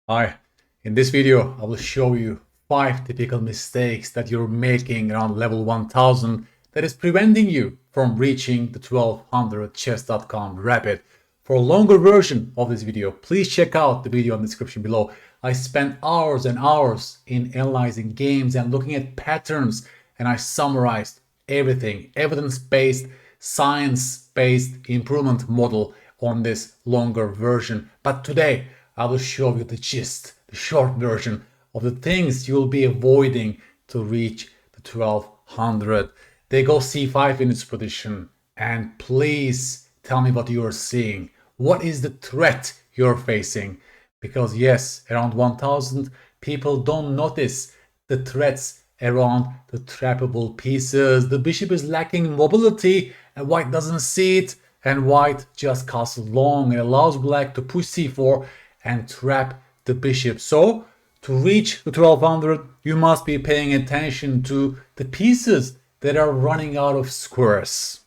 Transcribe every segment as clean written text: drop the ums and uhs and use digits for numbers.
Hi, in this video I will show you 5 typical mistakes that you're making around level 1000 that is preventing you from reaching the 1200 chess.com rapid. For a longer version of this video, please check out the video in the description below. I spent hours and hours in analyzing games and looking at patterns, and I summarized everything, evidence-based, science-based improvement model on this longer version. But today I will show you the gist, the short version of the things you'll be avoiding to reach the 1200. They go c5 in this position, and please tell me what you are seeing. What is the threat you're facing? Because yes, around 1000 people don't notice the threats around the trappable pieces. The bishop is lacking mobility and white doesn't see it, and white just castles long and allows black to push c4 and trap the bishop. So to reach the 1200, you must be paying attention to the pieces that are running out of squares.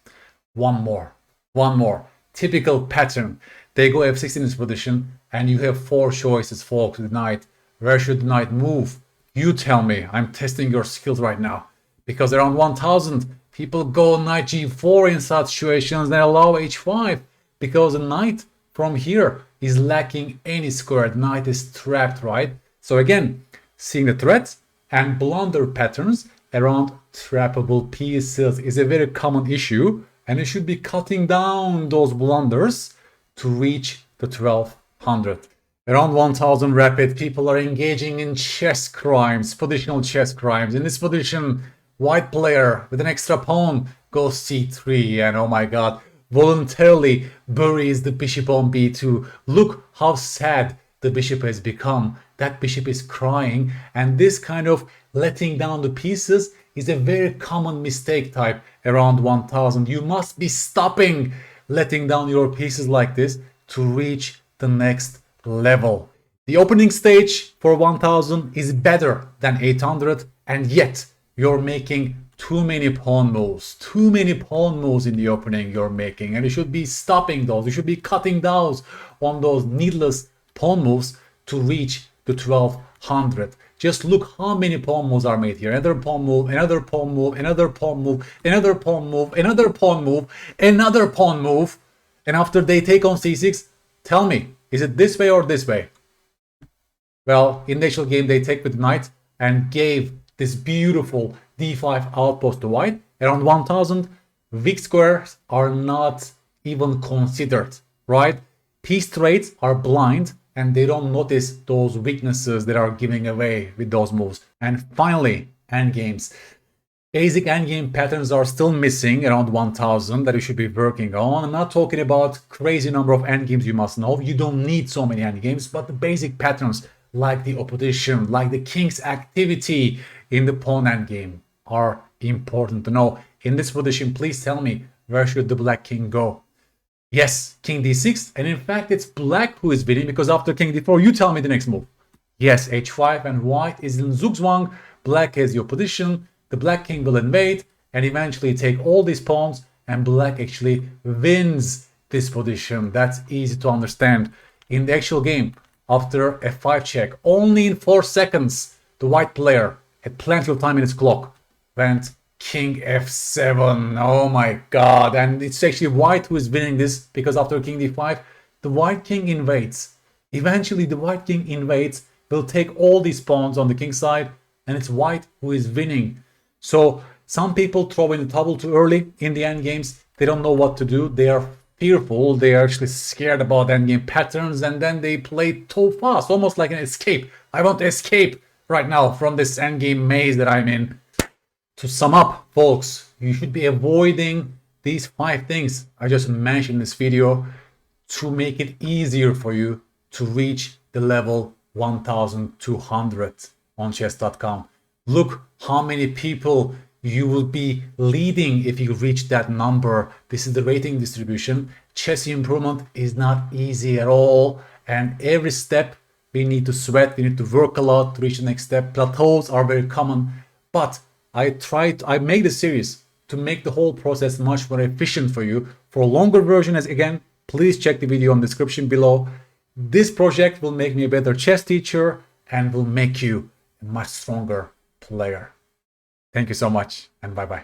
One more. Typical pattern. They go f6 in this position, and you have 4 choices, folks, with knight. Where should the knight move? You tell me. I'm testing your skills right now. Because around 1000, people go knight g4 in such situations and allow h5, because the knight from here is lacking any square. The knight is trapped, right? So again, seeing the threats and blunder patterns around trappable pieces is a very common issue, and you should be cutting down those blunders to reach the 1200. Around 1000 rapid, people are engaging in chess crimes, positional chess crimes. In this position, white player with an extra pawn goes c3, and oh my god, voluntarily buries the bishop on b2. Look how sad the bishop has become. That bishop is crying, and this kind of letting down the pieces is a very common mistake type around 1000. You must be stopping letting down your pieces like this to reach the next level. The opening stage for 1000 is better than 800, and yet you're making too many pawn moves. Too many pawn moves in the opening you're making, and you should be stopping those. You should be cutting down on those needless pawn moves to reach the 1200. Just look how many pawn moves are made here. Another pawn move, another pawn move, another pawn move, another pawn move, another pawn move, another pawn move. And after they take on c6, tell me, is it this way or this way? Well, in the actual game, they take with knight and gave this beautiful d5 outpost to white. Around 1000, weak squares are not even considered, right? Piece trades are blind, and they don't notice those weaknesses that are giving away with those moves. And finally, endgames. Basic endgame patterns are still missing around 1000 that you should be working on. I'm not talking about crazy number of endgames you must know. You don't need so many endgames, but the basic patterns like the opposition, like the king's activity in the pawn endgame are important to know. In this position, please tell me, where should the black king go? Yes, king d6, and in fact it's black who is winning, because after king d4, you tell me the next move. Yes, h5, and white is in zugzwang. Black has your position. The black king will invade and eventually take all these pawns, and black actually wins this position. That's easy to understand. In the actual game, after f5 check, only in 4 seconds, the white player had plenty of time in his clock, went king f7. Oh my god. And it's actually white who is winning this, because after king d5, the white king invades. Eventually, the white king invades, will take all these pawns on the king side, and it's white who is winning. So some people throw in the towel too early in the endgames. They don't know what to do. They are fearful. They are actually scared about endgame patterns, and then they play too fast, almost like an escape. I want to escape right now from this endgame maze that I'm in. To sum up, folks, you should be avoiding these 5 things I just mentioned in this video to make it easier for you to reach the level 1200 on chess.com. Look how many people you will be leading if you reach that number. This is the rating distribution. Chess improvement is not easy at all, and every step we need to sweat, we need to work a lot to reach the next step. Plateaus are very common, but I made this series to make the whole process much more efficient for you. For a longer version, as again, please check the video in the description below. This project will make me a better chess teacher and will make you a much stronger player. Thank you so much, and bye-bye.